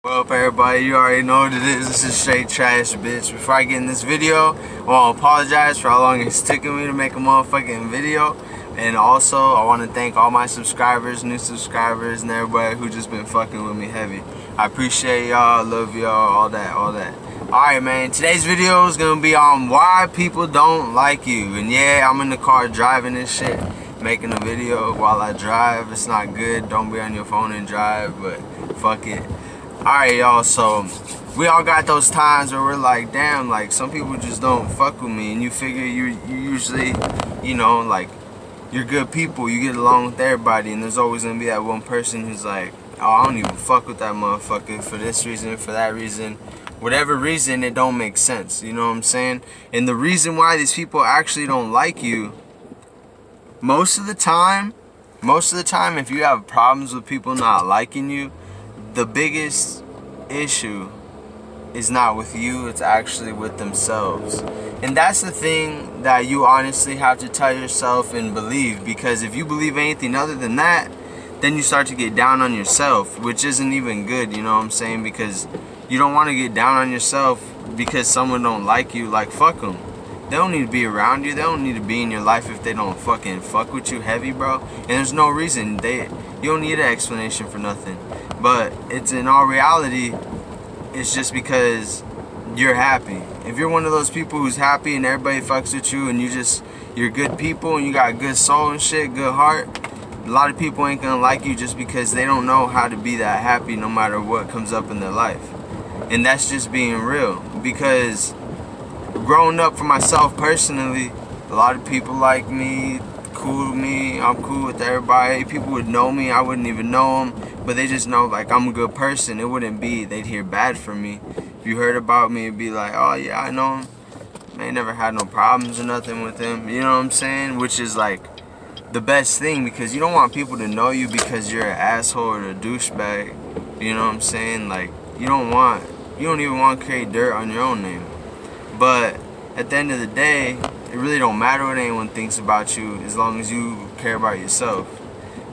Well, up everybody, you already know what it is. This is straight trash, bitch. Before I get in this video, I want to apologize for how long it's taking me to make a motherfucking video. And also, I want to thank all my subscribers, new subscribers, and everybody who just been fucking with me heavy. I appreciate y'all, love y'all, all that. Alright, man, today's video is going to be on why people don't like you. And yeah, I'm in the car driving this shit, making a video while I drive. It's not good. Don't be on your phone and drive, but fuck it. Alright, y'all, so we all got those times where we're like, damn, like, some people just don't fuck with me, and you figure you usually, you know, like, you're good people, you get along with everybody, and there's always gonna be that one person who's like, oh, I don't even fuck with that motherfucker for this reason, for that reason, whatever reason, it don't make sense, you know what I'm saying? And the reason why these people actually don't like you, most of the time, if you have problems with people not liking you, the biggest issue is not with you, it's actually with themselves. And that's the thing that you honestly have to tell yourself and believe, because if you believe anything other than that, then you start to get down on yourself, which isn't even good, you know what I'm saying? Because you don't want to get down on yourself because someone don't like you. Like, fuck them. They don't need to be around you. They don't need to be in your life if they don't fucking fuck with you heavy, bro. And there's no reason. You don't need an explanation for nothing. But it's in all reality, it's just because you're happy. If you're one of those people who's happy and everybody fucks with you and you're good people and you got good soul and shit, good heart, a lot of people ain't gonna like you just because they don't know how to be that happy no matter what comes up in their life. And that's just being real. Because growing up for myself personally, a lot of people like me, cool with me, I'm cool with everybody. People would know me, I wouldn't even know them, but they just know like I'm a good person. It wouldn't be they'd hear bad from me. If you heard about me, it'd be like, oh yeah, I know him. I ain't never had no problems or nothing with him, you know what I'm saying? Which is like the best thing, because you don't want people to know you because you're an asshole or a douchebag, you know what I'm saying? Like, you don't even want to create dirt on your own name. But at the end of the day, it really don't matter what anyone thinks about you as long as you care about yourself.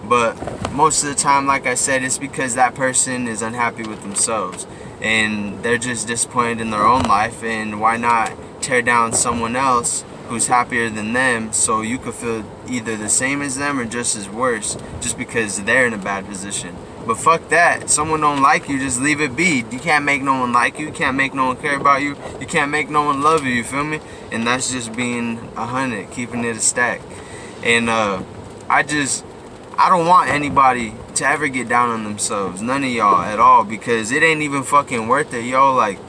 But most of the time, like I said, it's because that person is unhappy with themselves and they're just disappointed in their own life, and why not tear down someone else who's happier than them so you could feel either the same as them or just as worse, just because they're in a bad position. But fuck that. Someone don't like you, just leave it be. You can't make no one like you. You can't make no one care about you. You can't make no one love you, you feel me? And that's just being 100, keeping it a stack. And I don't want anybody to ever get down on themselves. None of y'all at all, because it ain't even fucking worth it, yo. Like,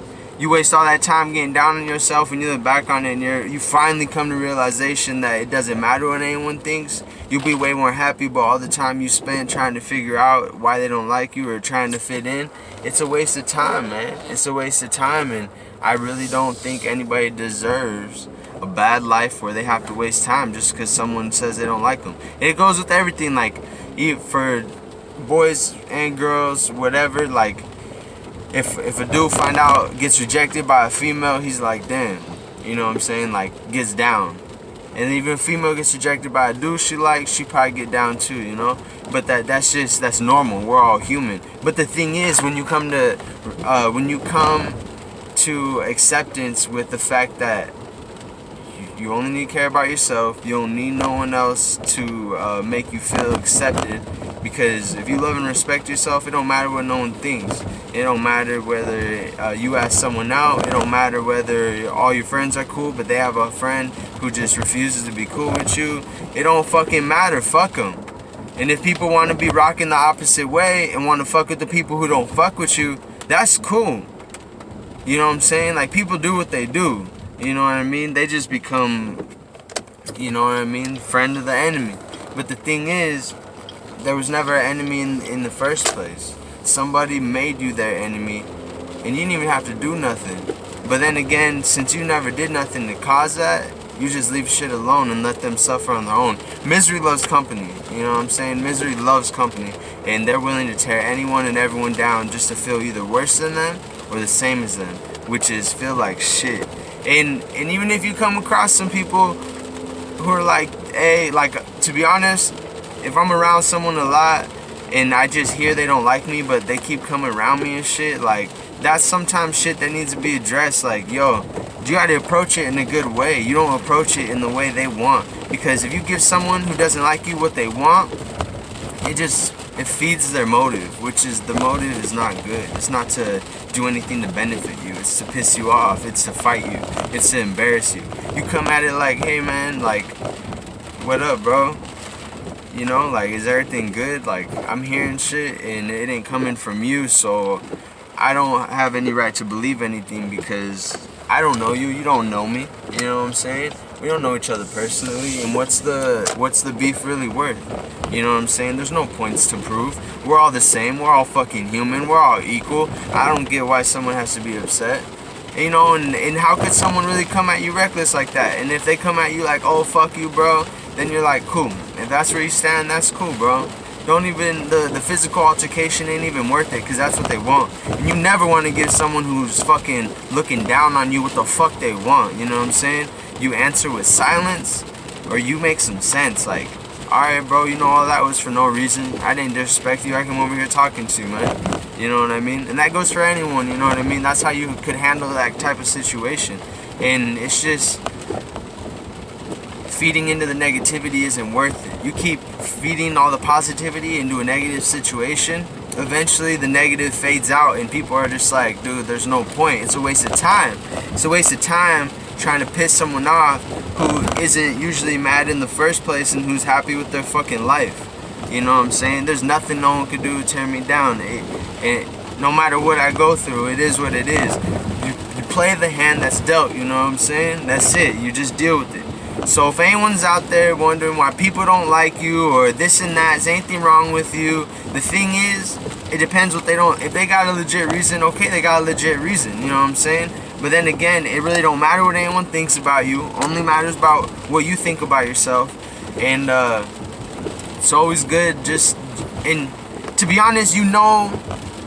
you waste all that time getting down on yourself, and you look back on it and you finally come to realization that it doesn't matter what anyone thinks. You'll be way more happy about all the time you spent trying to figure out why they don't like you or trying to fit in. It's a waste of time, man. It's a waste of time, and I really don't think anybody deserves a bad life where they have to waste time just because someone says they don't like them. And it goes with everything, like, for boys and girls, whatever, like, if a dude gets rejected by a female, he's like, damn, you know what I'm saying, like, gets down. And even if a female gets rejected by a dude she likes, she probably get down too, you know. But that's normal. We're all human. But the thing is, when you come to acceptance with the fact that you only need to care about yourself, you don't need no one else to make you feel accepted. Because if you love and respect yourself, it don't matter what no one thinks. It don't matter whether you ask someone out. It don't matter whether all your friends are cool, but they have a friend who just refuses to be cool with you. It don't fucking matter. Fuck them. And if people want to be rocking the opposite way and want to fuck with the people who don't fuck with you, that's cool. You know what I'm saying? Like, people do what they do. You know what I mean? They just become, you know what I mean, friend of the enemy. But the thing is, there was never an enemy in the first place. Somebody made you their enemy, and you didn't even have to do nothing. But then again, since you never did nothing to cause that, you just leave shit alone and let them suffer on their own. Misery loves company, you know what I'm saying? Misery loves company, and they're willing to tear anyone and everyone down just to feel either worse than them or the same as them, which is feel like shit. And even if you come across some people who are like, hey, like, to be honest, if I'm around someone a lot and I just hear they don't like me, but they keep coming around me and shit, like, that's sometimes shit that needs to be addressed. Like, yo, you gotta approach it in a good way. You don't approach it in the way they want. Because if you give someone who doesn't like you what they want, it feeds their motive, which is, the motive is not good. It's not to do anything to benefit you. It's to piss you off. It's to fight you. It's to embarrass you. You come at it like, hey man, like, what up, bro? You know, like, is everything good? Like, I'm hearing shit and it ain't coming from you, so I don't have any right to believe anything because I don't know you, you don't know me, you know what I'm saying? We don't know each other personally, and what's the beef really worth? You know what I'm saying? There's no points to prove. We're all the same, we're all fucking human, we're all equal. I don't get why someone has to be upset. You know, and how could someone really come at you reckless like that? And if they come at you like, oh, fuck you, bro, then you're like, cool. If that's where you stand, that's cool, bro. Don't even, the physical altercation ain't even worth it, because that's what they want. And you never want to give someone who's fucking looking down on you what the fuck they want, you know what I'm saying? You answer with silence, or you make some sense, like, alright bro, you know, all that was for no reason. I didn't disrespect you, I came over here talking to you, man. You know what I mean? And that goes for anyone, you know what I mean? That's how you could handle that type of situation. And it's just, feeding into the negativity isn't worth it. You keep feeding all the positivity into a negative situation, eventually the negative fades out and people are just like, dude, there's no point. It's a waste of time. It's a waste of time trying to piss someone off who isn't usually mad in the first place and who's happy with their fucking life. You know what I'm saying? There's nothing no one could do to tear me down. No matter what I go through, it is what it is. You play the hand that's dealt, you know what I'm saying? That's it. You just deal with it. So if anyone's out there wondering why people don't like you or this and that, is anything wrong with you? The thing is, it depends what they don't. If they got a legit reason, okay, they got a legit reason, you know what I'm saying? But then again, it really don't matter what anyone thinks about you. Only matters about what you think about yourself. And it's always good and to be honest, you know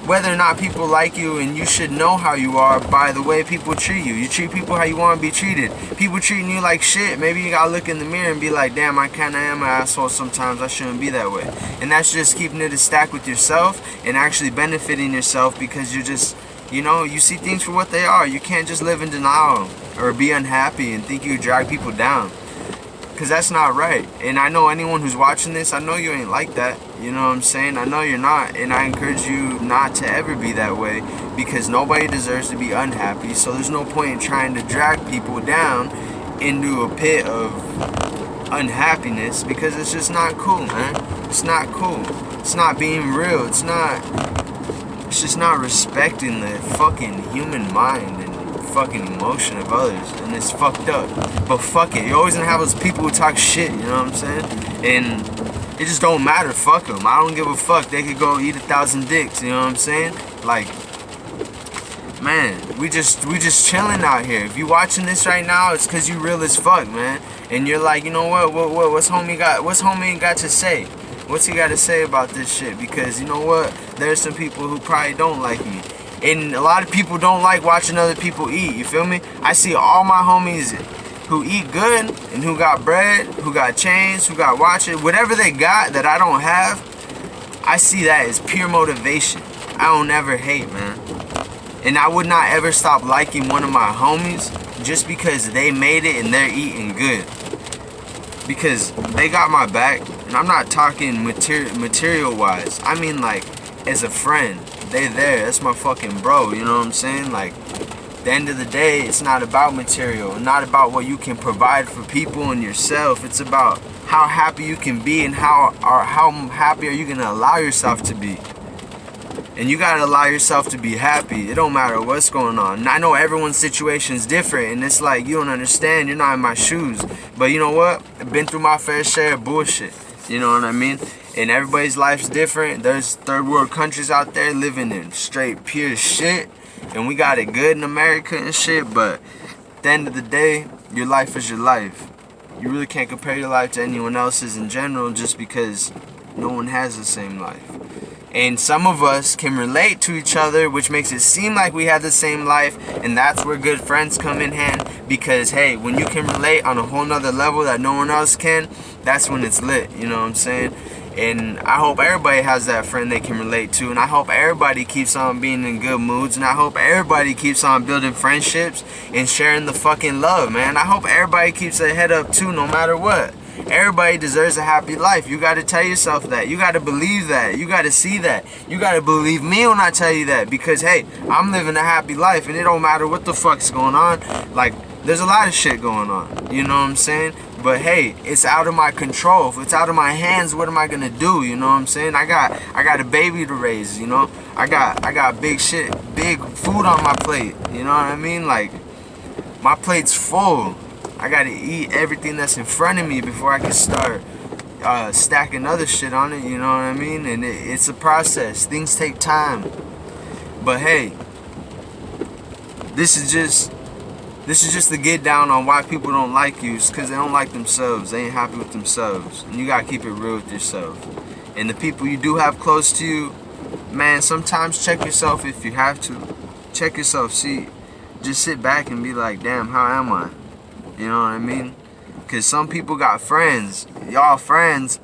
whether or not people like you, and you should know how you are by the way people treat you. You treat people how you want to be treated. People treating you like shit, maybe you gotta look in the mirror and be like, damn, I kinda am an asshole sometimes, I shouldn't be that way. And that's just keeping it a stack with yourself and actually benefiting yourself, because you're just, you know, you see things for what they are. You can't just live in denial or be unhappy and think you drag people down, because that's not right. And I know anyone who's watching this, I know you ain't like that. You know what I'm saying? I know you're not, and I encourage you not to ever be that way, because nobody deserves to be unhappy. So there's no point in trying to drag people down into a pit of unhappiness, because it's just not cool, man. It's not cool. It's not being real. It's just not respecting the fucking human mind and fucking emotion of others, and it's fucked up. But fuck it, you're always gonna have those people who talk shit, you know what I'm saying? And it just don't matter, fuck them. I don't give a fuck. They could go eat 1,000 dicks, you know what I'm saying? Like, man, we just chilling out here. If you watching this right now, it's cause you real as fuck, man. And you're like, you know what's homie got to say? What's he got to say about this shit? Because you know what? There's some people who probably don't like me. And a lot of people don't like watching other people eat, you feel me? I see all my homies who eat good and who got bread, who got chains, who got watches, whatever they got that I don't have, I see that as pure motivation. I don't ever hate, man. And I would not ever stop liking one of my homies just because they made it and they're eating good. Because they got my back, and I'm not talking material-wise. I mean, like, as a friend. They there, that's my fucking bro, you know what I'm saying? Like, at the end of the day, it's not about material, not about what you can provide for people and yourself. It's about how happy you can be and how happy are you gonna allow yourself to be. And you gotta allow yourself to be happy. It don't matter what's going on. And I know everyone's situation is different, and it's like, you don't understand, you're not in my shoes. But you know what? I've been through my fair share of bullshit. You know what I mean? And everybody's life's different. There's third world countries out there living in straight pure shit, and we got it good in America and shit. But at the end of the day, your life is your life. You really can't compare your life to anyone else's in general, just because no one has the same life. And some of us can relate to each other, which makes it seem like we have the same life, and that's where good friends come in hand. Because hey, when you can relate on a whole nother level that no one else can, that's when it's lit, you know what I'm saying? And I hope everybody has that friend they can relate to. And I hope everybody keeps on being in good moods. And I hope everybody keeps on building friendships and sharing the fucking love, man. I hope everybody keeps their head up too, no matter what. Everybody deserves a happy life. You got to tell yourself that. You got to believe that. You got to see that. You got to believe me when I tell you that. Because, hey, I'm living a happy life. And it don't matter what the fuck's going on. Like, there's a lot of shit going on. You know what I'm saying? But hey, it's out of my control. If it's out of my hands, what am I gonna do? You know what I'm saying? I got a baby to raise, you know? I got big shit, big food on my plate. You know what I mean? Like, my plate's full. I gotta eat everything that's in front of me before I can start stacking other shit on it, you know what I mean? And it's a process. Things take time. But hey, this is just the get down on why people don't like you. It's because they don't like themselves. They ain't happy with themselves. And you gotta keep it real with yourself. And the people you do have close to you, man, sometimes check yourself if you have to. Check yourself. See, just sit back and be like, damn, how am I? You know what I mean? Because some people got friends. Y'all friends.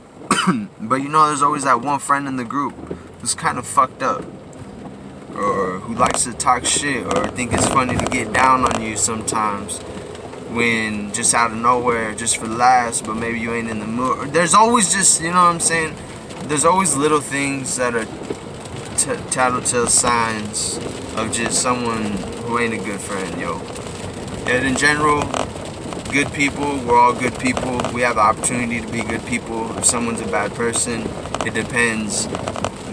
But you know there's always that one friend in the group who's kind of fucked up. Or who likes to talk shit, or think it's funny to get down on you sometimes when just out of nowhere, just for laughs, but maybe you ain't in the mood. There's always just, you know what I'm saying? There's always little things that are tattletale signs of just someone who ain't a good friend, yo. And in general, good people, we're all good people. We have the opportunity to be good people. If someone's a bad person, it depends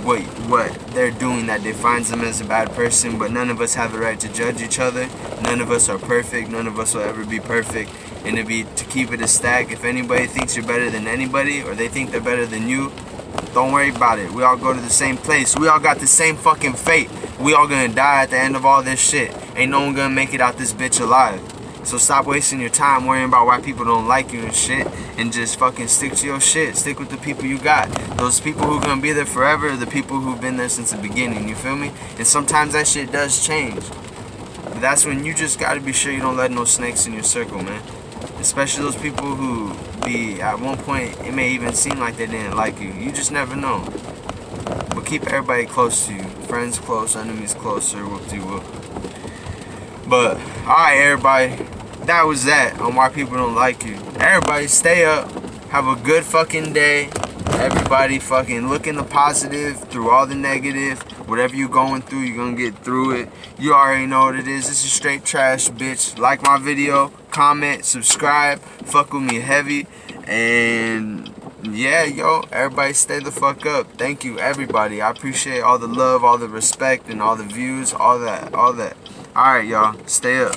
what they're doing that defines them as a bad person. But none of us have the right to judge each other. None of us are perfect. None of us will ever be perfect. And to keep it a stack, if anybody thinks you're better than anybody, or they think they're better than you, don't worry about it. We all go to the same place. We all got the same fucking fate. We all gonna die at the end of all this shit. Ain't no one gonna make it out this bitch alive. So stop wasting your time worrying about why people don't like you and shit, and just fucking stick to your shit. Stick with the people you got. Those people who gonna be there forever are the people who've been there since the beginning, you feel me? And sometimes that shit does change. But that's when you just gotta be sure you don't let no snakes in your circle, man. Especially those people who at one point, it may even seem like they didn't like you. You just never know. But keep everybody close to you. Friends close, enemies closer, whoop-de-whoop. But, alright everybody, that was that on why people don't like you. Everybody stay up, have a good fucking day. Everybody fucking look in the positive through all the negative. Whatever you're going through, you're gonna get through it. You already know what it is. This is straight trash, bitch. Like my video, comment, subscribe, fuck with me heavy. And yeah, yo, everybody stay the fuck up. Thank you, everybody. I appreciate all the love, all the respect, and all the views, all that. Alright, y'all, stay up.